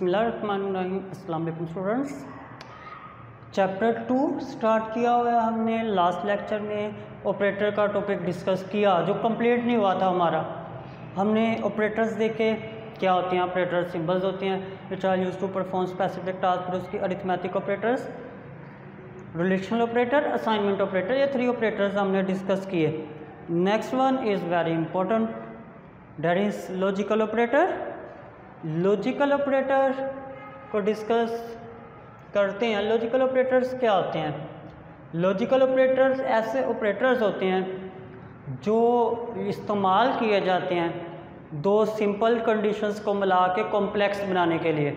बिस्मिल्लाहिर्रहमानिर्रहीम। अस्सलाम वालेकुम स्टूडेंट्स। चैप्टर 2 स्टार्ट किया हुआ है हमने। लास्ट लेक्चर में ऑपरेटर का टॉपिक डिस्कस किया जो कंप्लीट नहीं हुआ था हमारा। हमने ऑपरेटर्स देखे, क्या होते हैं ऑपरेटर, सिंबल्स होते हैं which are used to perform specific task. फिर उसकी arithmetic operators, relational operator, assignment operator, ये 3 ऑपरेटर्स हमने डिस्कस किए। Next one is very important, that is logical operator. Logical operator को डिस्कस करते हैं। लॉजिकल ऑपरेटर्स क्या होते हैं? लॉजिकल ऑपरेटर्स ऐसे ऑपरेटर्स होते हैं जो इस्तेमाल किए जाते हैं दो सिंपल कंडीशंस को मिला के कॉम्प्लेक्स बनाने के लिए।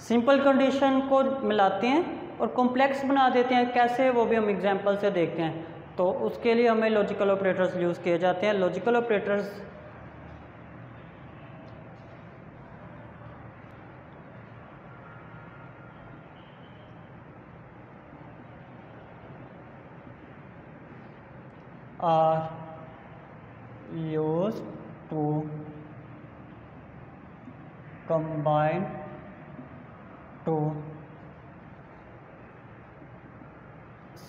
सिंपल कंडीशन को मिलाते हैं और कॉम्प्लेक्स बना देते हैं। कैसे, वो भी हम एग्जांपल से देखते हैं। तो उसके लिए हमें लॉजिकल ऑपरेटर्स यूज़ किए जाते हैं। Logical operators are used to combine two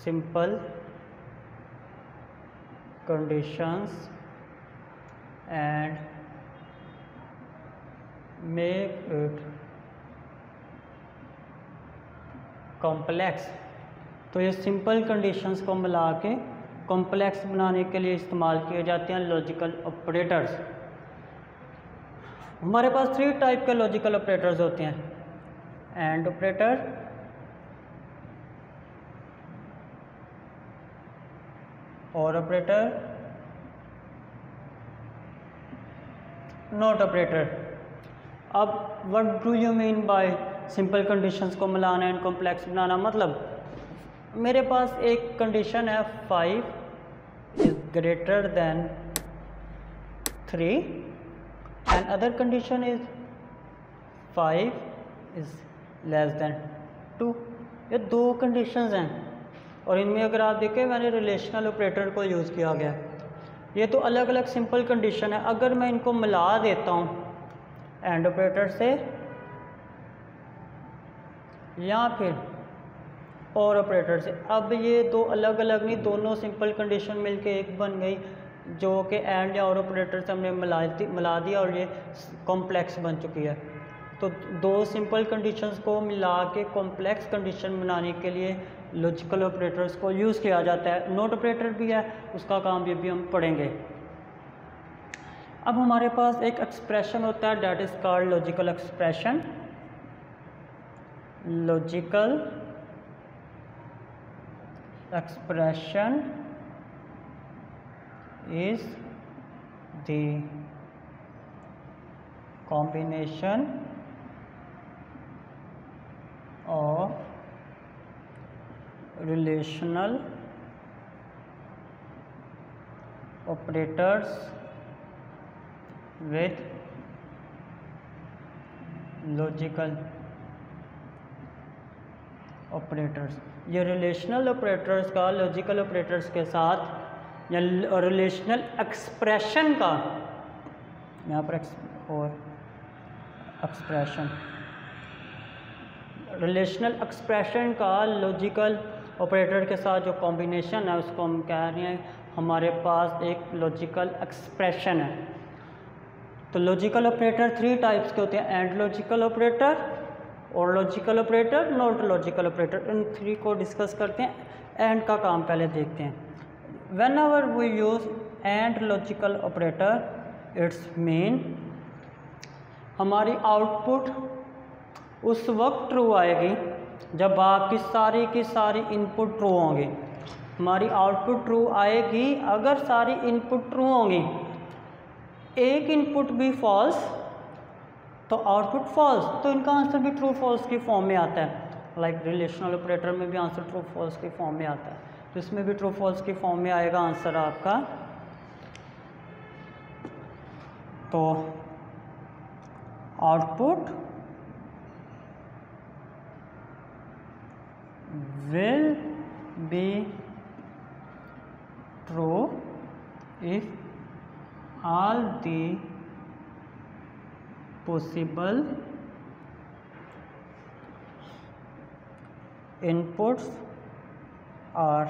simple conditions and make it complex। तो ये सिंपल कंडीशंस को मिला के कॉम्प्लेक्स बनाने के लिए इस्तेमाल किए जाते हैं लॉजिकल ऑपरेटर्स। हमारे पास 3 टाइप के लॉजिकल ऑपरेटर्स होते हैं, एंड ऑपरेटर, और ऑपरेटर, नॉट ऑपरेटर। अब what do you mean by simple conditions को मिलाना एंड कॉम्प्लेक्स बनाना? मतलब मेरे पास एक कंडीशन है 5 is greater than 3 and other condition is 5 is less than 2। ये 2 कंडीशंस हैं और इनमें अगर आप देखें मैंने रिलेशनल ऑपरेटर को यूज़ किया गया। ये तो अलग अलग सिंपल कंडीशन है। अगर मैं इनको मिला देता हूँ एंड ऑपरेटर से या फिर और ऑपरेटर से, अब ये 2 अलग अलग नहीं, दोनों सिंपल कंडीशन मिलके एक बन गई जो कि एंड या और ऑपरेटर से हमने मिला दिया और ये कॉम्प्लेक्स बन चुकी है। तो 2 सिंपल कंडीशंस को मिला के कॉम्प्लेक्स कंडीशन बनाने के लिए लॉजिकल ऑपरेटर्स को यूज़ किया जाता है। नॉट ऑपरेटर भी है, उसका काम भी हम पढ़ेंगे। अब हमारे पास एक एक्सप्रेशन होता है that is called logical expression. Logical expression is the combination of relational operators with logical operators. ये रिलेशनल ऑपरेटर्स का लॉजिकल ऑपरेटर्स के साथ या रिलेशनल एक्सप्रेशन का, यहाँ पर और एक्सप्रेशन, रिलेशनल एक्सप्रेशन का लॉजिकल ऑपरेटर के साथ जो कॉम्बिनेशन है उसको हम कह रहे हैं हमारे पास एक लॉजिकल एक्सप्रेशन है। तो लॉजिकल ऑपरेटर 3 टाइप्स के होते हैं, and logical operator or logical operator, not logical operator. इन 3 को डिस्कस करते हैं। एंड का काम पहले देखते हैं। Whenever we use and logical operator it's mean हमारी आउटपुट उस वक्त ट्रू आएगी जब आपकी सारी की सारी इनपुट ट्रू होंगी। हमारी आउटपुट ट्रू आएगी अगर सारी इनपुट ट्रू होंगी। एक इनपुट भी फॉल्स तो आउटपुट फॉल्स, तो इनका आंसर भी ट्रू फॉल्स की फॉर्म में आता है। लाइक रिलेशनल ऑपरेटर में भी आंसर ट्रू फॉल्स की फॉर्म में आता है, तो इसमें भी ट्रू फॉल्स की फॉर्म में आएगा आंसर आपका। तो output will be true if all the possible inputs are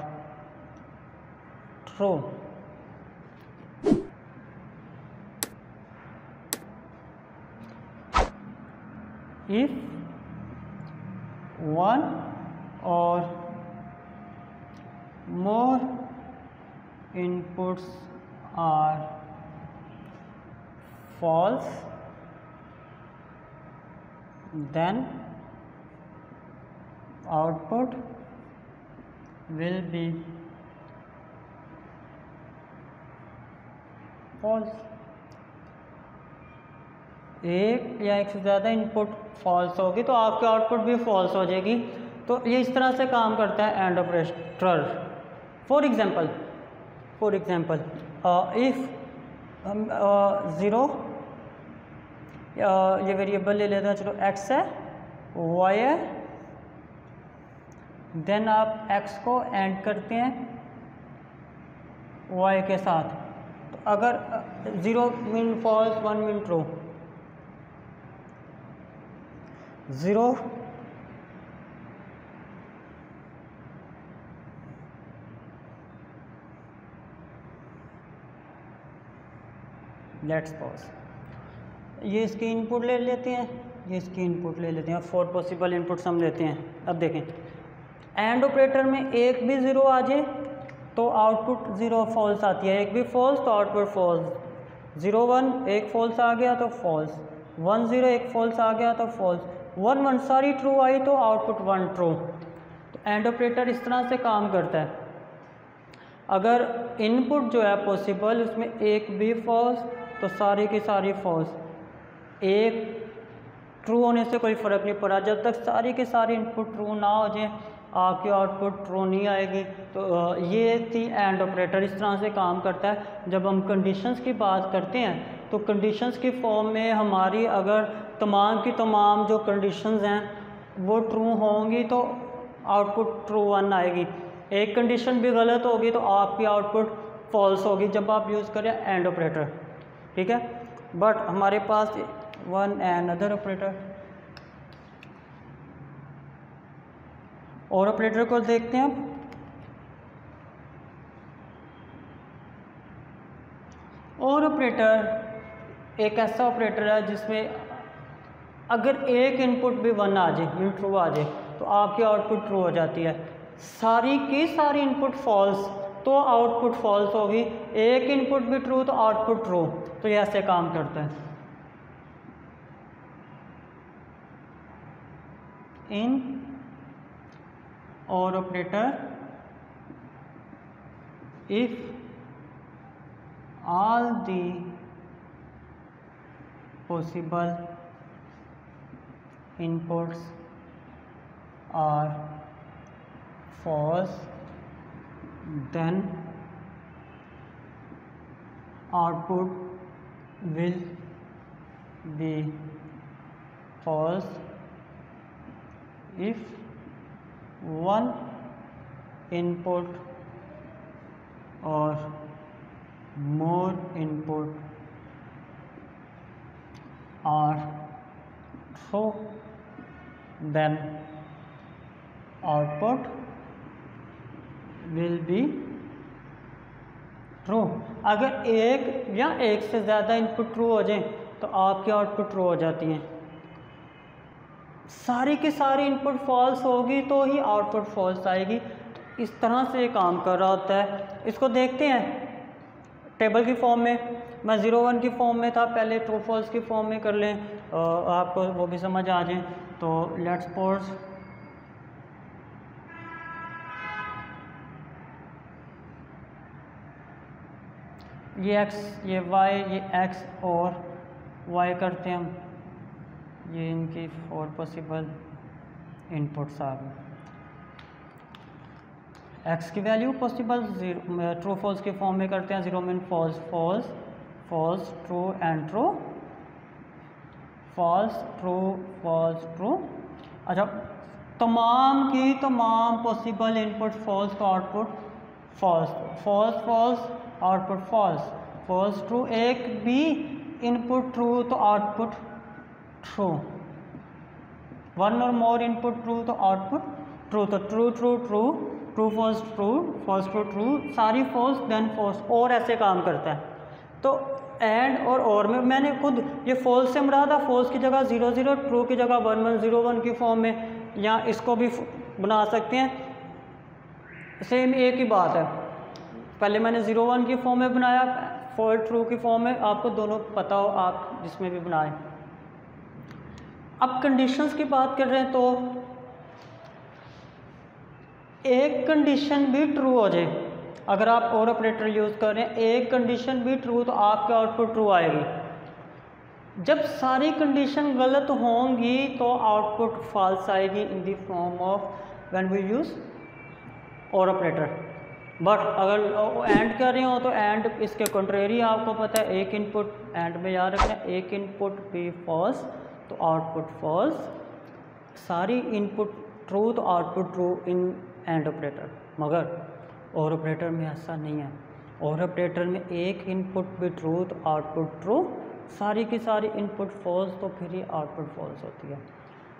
true. If one or more inputs are false, then output will be false. एक या एक से ज़्यादा इनपुट फॉल्स होगी तो आपकी आउटपुट भी फॉल्स हो जाएगी। तो ये इस तरह से काम करता है and operator. For example if हम 0 ये वेरिएबल ले लेते हैं, चलो x है, y है, देन आप x को एंड करते हैं y के साथ। तो अगर 0 mean false 1 mean true, 0 let's pause, ये इसकी इनपुट ले लेते हैं, ये इसकी इनपुट ले लेते हैं, 4 पॉसिबल इनपुट्स हम लेते हैं। अब देखें एंड ऑपरेटर में एक भी 0 आ जाए तो आउटपुट 0 फॉल्स आती है, एक भी फॉल्स तो आउटपुट फॉल्स। 0 1 एक फॉल्स आ गया तो फॉल्स, 1 0 एक फॉल्स आ गया तो फॉल्स, 1 1 सारी ट्रू आई तो आउटपुट 1 ट्रू। तो एंड ऑपरेटर इस तरह से काम करता है। अगर इनपुट जो है पॉसिबल उसमें एक भी फॉल्स तो सारी की सारी फॉल्स, एक ट्रू होने से कोई फ़र्क नहीं पड़ा, जब तक सारी की सारी इनपुट ट्रू ना हो जाए आपकी आउटपुट ट्रू नहीं आएगी। तो ये थी एंड ऑपरेटर, इस तरह से काम करता है। जब हम कंडीशंस की बात करते हैं तो कंडीशंस की फॉर्म में हमारी अगर तमाम की तमाम जो कंडीशंस हैं वो ट्रू होंगी तो आउटपुट ट्रू 1 आएगी, एक कंडीशन भी गलत होगी तो आपकी आउटपुट फॉल्स होगी जब आप यूज़ करें एंड ऑपरेटर, ठीक है। बट हमारे पास वन एंड अदर ऑपरेटर, और ऑपरेटर को देखते हैं अब। और ऑपरेटर एक ऐसा ऑपरेटर है जिसमें अगर एक इनपुट भी 1 आ जाए, मीन ट्रू आ जाए, तो आपकी आउटपुट ट्रू हो जाती है। सारी की सारी इनपुट फॉल्स तो आउटपुट फॉल्स होगी, एक इनपुट भी ट्रू तो आउटपुट ट्रू। तो ये ऐसे काम करता है। इन और operator if all the possible inputs are false, then output will be false. If one input or more input are true, then output will be true. अगर एक या एक से ज़्यादा इनपुट ट्रू हो जाए तो आपकी आउटपुट ट्रू हो जाती है। सारी की सारी इनपुट फॉल्स होगी तो ही आउटपुट फॉल्स आएगी। तो इस तरह से ये काम कर रहा होता है। इसको देखते हैं टेबल की फॉर्म में। मैं 0 1 की फॉर्म में था, पहले ट्रू फॉल्स की फॉर्म में कर लें, आपको वो भी समझ आ जाए। तो लेट्स सपोज ये x, ये y, ये x और y करते हैं हम। ये इनकी 4 पॉसिबल इनपुट्स आ गए। x की वैल्यू पॉसिबल ट्रू फॉल्स की फॉर्म में करते हैं। 0 mean false false false true and true, false true false true. अच्छा, तमाम की तमाम पॉसिबल इनपुट फॉल्स तो output false, false false output false, false true एक भी इनपुट ट्रू तो आउटपुट ट्रू, 1 और मोर इनपुट ट्रू तो आउटपुट ट्रू, तो true true true, true false true, false true true, सारी फॉल्स देन फॉल्स, और ऐसे काम करता है। तो एंड और में मैंने खुद ये फॉल्स से मरा था, फॉल्स की जगह 0 0, ट्रू की जगह 1 1 0 1 की फॉर्म में, या इसको भी बना सकते हैं, सेम एक ही बात है। पहले मैंने 0 1 की फॉर्म में बनाया, फॉल्स ट्रू की फॉर्म में, आपको दोनों पता हो आप जिसमें भी बनाएं। अब कंडीशंस की बात कर रहे हैं, तो एक कंडीशन भी ट्रू हो जाए, अगर आप और ऑपरेटर यूज़ कर रहे हैं, एक कंडीशन भी ट्रू, तो आपकी आउटपुट ट्रू आएगी। जब सारी कंडीशन गलत होंगी तो आउटपुट फॉल्स आएगी in the form of when we use or operator. But अगर एंड कर रहे हो तो एंड इसके कंट्रेरी आपको पता है, एक इनपुट एंड में याद रखना, एक इनपुट भी फॉल्स तो आउटपुट फॉल्स, सारी इनपुट ट्रू तो output true in and operator. मगर और ऑपरेटर में ऐसा नहीं है, और ऑपरेटर में एक इनपुट भी ट्रू तो आउटपुट ट्रू, सारी की सारी इनपुट फॉल्स तो फिर ही आउटपुट फॉल्स होती है।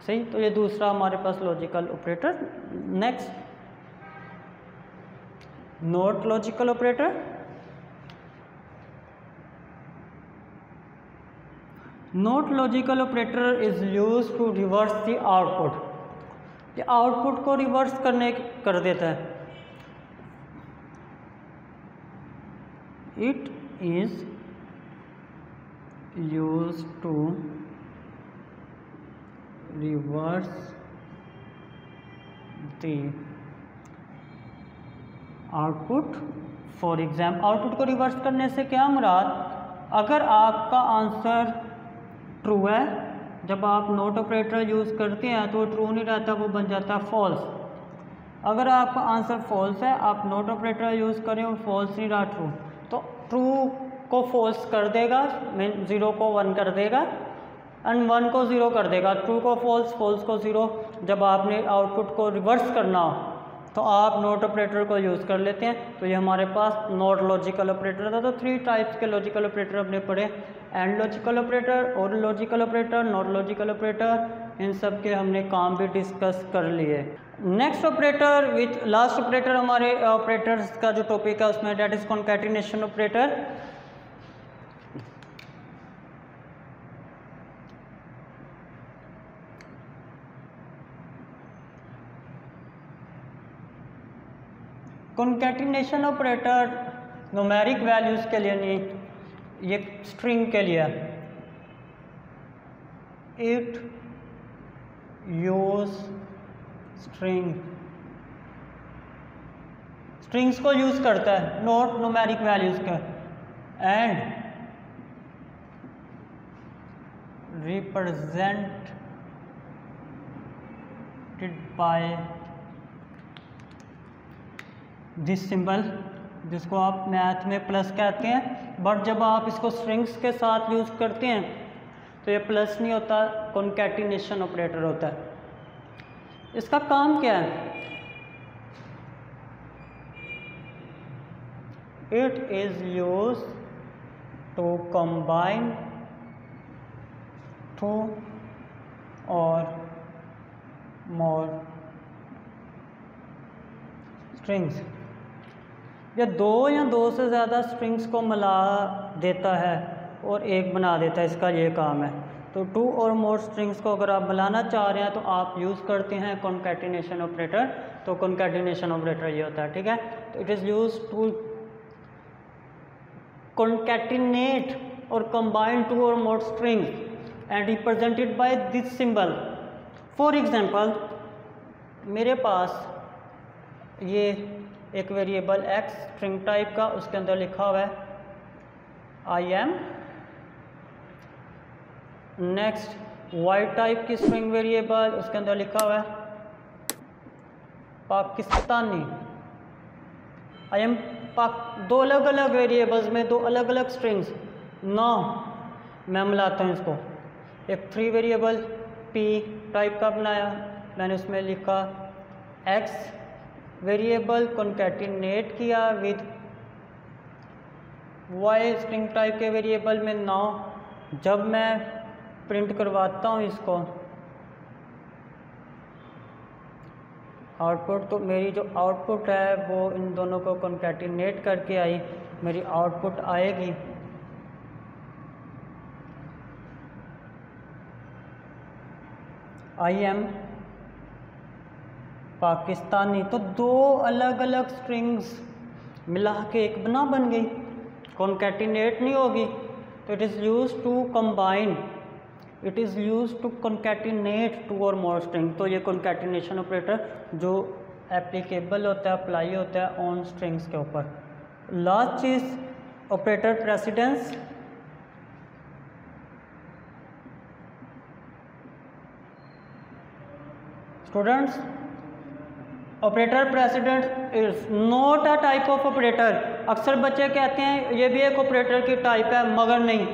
सही, तो ये दूसरा हमारे पास logical operator. Next, not logical operator. Not logical operator is used to reverse the output, ये आउटपुट को रिवर्स कर देता है। It is used to reverse the output. For example, output को रिवर्स करने से क्या मुराद, अगर आपका आंसर ट्रू है, जब आप नॉट ऑपरेटर यूज़ करते हैं तो ट्रू नहीं रहता, वो बन जाता है फॉल्स। अगर आपका आंसर फॉल्स है, आप नॉट ऑपरेटर यूज़ करें और फॉल्स नहीं रहा ट्रू, तो ट्रू को फॉल्स कर देगा, मीन 0 को 1 कर देगा, एंड 1 को 0 कर देगा, ट्रू को फॉल्स, फॉल्स को 0। जब आपने आउटपुट को रिवर्स करना हो तो आप नॉट ऑपरेटर को यूज़ कर लेते हैं। तो ये हमारे पास नॉट लॉजिकल ऑपरेटर था। तो 3 टाइप्स के लॉजिकल ऑपरेटर हमने पढ़े, and logical operator, or logical operator, not logical operator, इन सब के हमने काम भी डिस्कस कर लिए। Next operator which last operator हमारे ऑपरेटर्स का जो टॉपिक है उसमें, that is concatenation operator. Concatenation operator numeric values के लिए नहीं, ये स्ट्रिंग के लिए। इट यूज स्ट्रिंग्स को यूज़ करता है, नॉट न्यूमेरिक वैल्यूज़ का, and represented by this symbol, जिसको आप मैथ में प्लस कहते हैं, बट जब आप इसको स्ट्रिंग्स के साथ यूज़ करते हैं तो ये प्लस नहीं होता, कॉन्कैटिनेशन ऑपरेटर होता है। इसका काम क्या है, it is used to combine 2 or more strings. या 2 या 2 से ज़्यादा स्ट्रिंग्स को मिला देता है और एक बना देता है, इसका ये काम है। तो 2 और मोर स्ट्रिंग्स को अगर आप मिलाना चाह रहे हैं तो आप यूज़ करते हैं कॉन्कैटिनेशन ऑपरेटर। तो कॉन्कैटिनेशन ऑपरेटर ये होता है, ठीक है। तो it is used to concatenate और combine 2 or more strings and represented by this symbol. For example, मेरे पास ये एक वेरिएबल x स्ट्रिंग टाइप का, उसके अंदर लिखा हुआ है I am. Next y type की स्ट्रिंग वेरिएबल, उसके अंदर लिखा हुआ है पाकिस्तानी। आई एम दो अलग अलग वेरिएबल्स में 2 अलग अलग स्ट्रिंग्स। मैं मिलाता हूँ इसको, एक 3 वेरिएबल p टाइप का बनाया मैंने, उसमें लिखा x वेरिएबल, कॉन्कैटिनेट किया विद y स्ट्रिंग टाइप के वेरिएबल में 9। जब मैं प्रिंट करवाता हूँ इसको आउटपुट, तो मेरी जो आउटपुट है वो इन दोनों को कॉन्कैटिनेट करके आई, मेरी आउटपुट आएगी आई एम पाकिस्तानी। तो दो अलग अलग स्ट्रिंग्स मिला के एक बन गई, कॉन्कैटिनेट नहीं होगी। तो it is use to combine, it is use to concatenate two or more string. तो ये कॉन्कैटिनेशन ऑपरेटर जो एप्लीकेबल होता है, अप्लाई होता है ऑन स्ट्रिंग्स के ऊपर। Last cheese operator precedence. Students, operator president is not a type of operator. अक्सर बच्चे कहते हैं ये भी एक ऑपरेटर की टाइप है, मगर नहीं।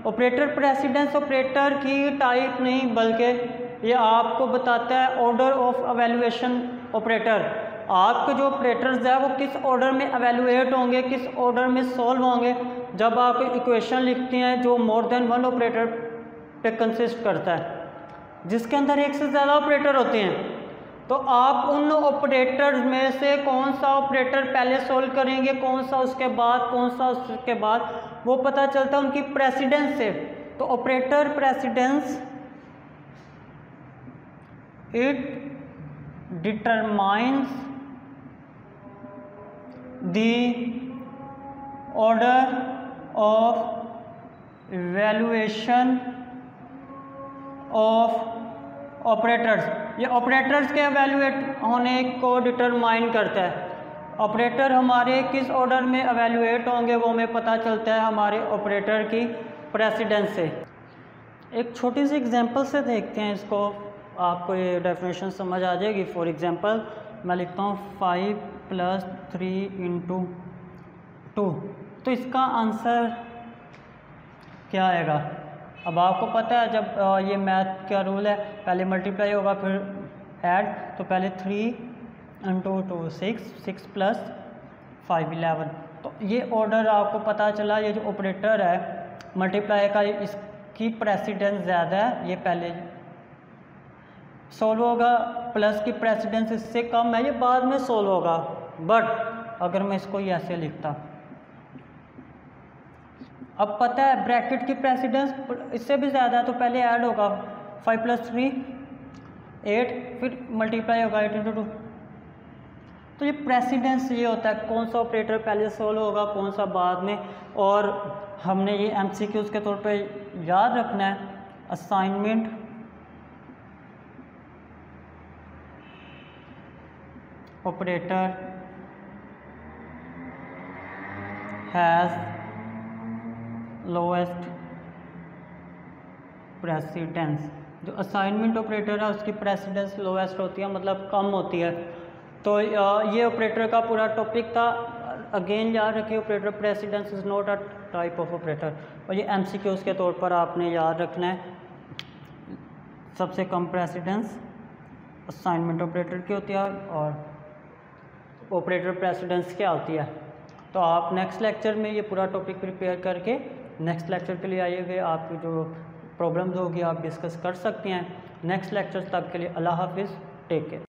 ऑपरेटर प्रेसिडेंस ऑपरेटर की टाइप नहीं, बल्कि ये आपको बताता है ऑर्डर ऑफ एवेल्युएशन ऑपरेटर। आपके जो ऑपरेटर्स हैं वो किस ऑर्डर में एवेल्युएट होंगे, किस ऑर्डर में सॉल्व होंगे। जब आप इक्वेशन लिखते हैं जो मोर देन वन ऑपरेटर पे कंसिस्ट करता है, जिसके अंदर एक से ज़्यादा ऑपरेटर होते हैं, तो आप उन ऑपरेटर्स में से कौन सा ऑपरेटर पहले सॉल्व करेंगे, कौन सा उसके बाद, कौन सा उसके बाद, वो पता चलता है उनकी प्रेसिडेंस से। तो operator precedence it determines the order of evaluation of operators. ये ऑपरेटर्स के एवेल्युएट होने को डिटरमाइन करता है। ऑपरेटर हमारे किस ऑर्डर में एवेल्युएट होंगे वो हमें पता चलता है हमारे ऑपरेटर की प्रेसिडेंस से। एक छोटी सी एग्जांपल से देखते हैं इसको, आपको ये डेफिनेशन समझ आ जाएगी। फॉर एग्जांपल मैं लिखता हूँ 5 + 3 × 2, तो इसका आंसर क्या आएगा। अब आपको पता है जब ये मैथ का रूल है, पहले मल्टीप्लाई होगा फिर ऐड, तो पहले 3 × 2 6, 6 + 5 11। तो ये ऑर्डर आपको पता चला। ये जो ऑपरेटर है मल्टीप्लाई का, इसकी प्रेसिडेंस ज़्यादा है, ये पहले सॉल्व होगा। प्लस की प्रेसिडेंस इससे कम है, ये बाद में सॉल्व होगा। बट अगर मैं इसको ये ऐसे लिखता, अब पता है ब्रैकेट की प्रेसिडेंस इससे भी ज़्यादा है, तो पहले ऐड होगा 5 + 3 8, फिर मल्टीप्लाई होगा 8 × 2। तो ये प्रेसिडेंस ये होता है कौन सा ऑपरेटर पहले सॉल्व होगा, कौन सा बाद में। और हमने ये MCQs के तौर पे याद रखना है। Assignment operator has lowest precedence. जो असाइनमेंट ऑपरेटर है उसकी प्रेसिडेंस लोएस्ट होती है, मतलब कम होती है। तो ये ऑपरेटर का पूरा टॉपिक था। अगेन याद रखिए, operator precedence is not a type of operator. और ये MCQs के तौर पर आपने याद रखना है। सबसे कम प्रेसिडेंस असाइनमेंट ऑपरेटर की होती है और ऑपरेटर प्रेसिडेंस क्या होती है। तो आप नेक्स्ट लेक्चर में ये पूरा टॉपिक प्रिपेयर करके नेक्स्ट लेक्चर के लिए आइए हुए। आपकी जो प्रॉब्लम्स होगी आप डिस्कस कर सकते हैं। नेक्स्ट लेक्चर तक के लिए अल्लाह हाफिज़, टेक केयर।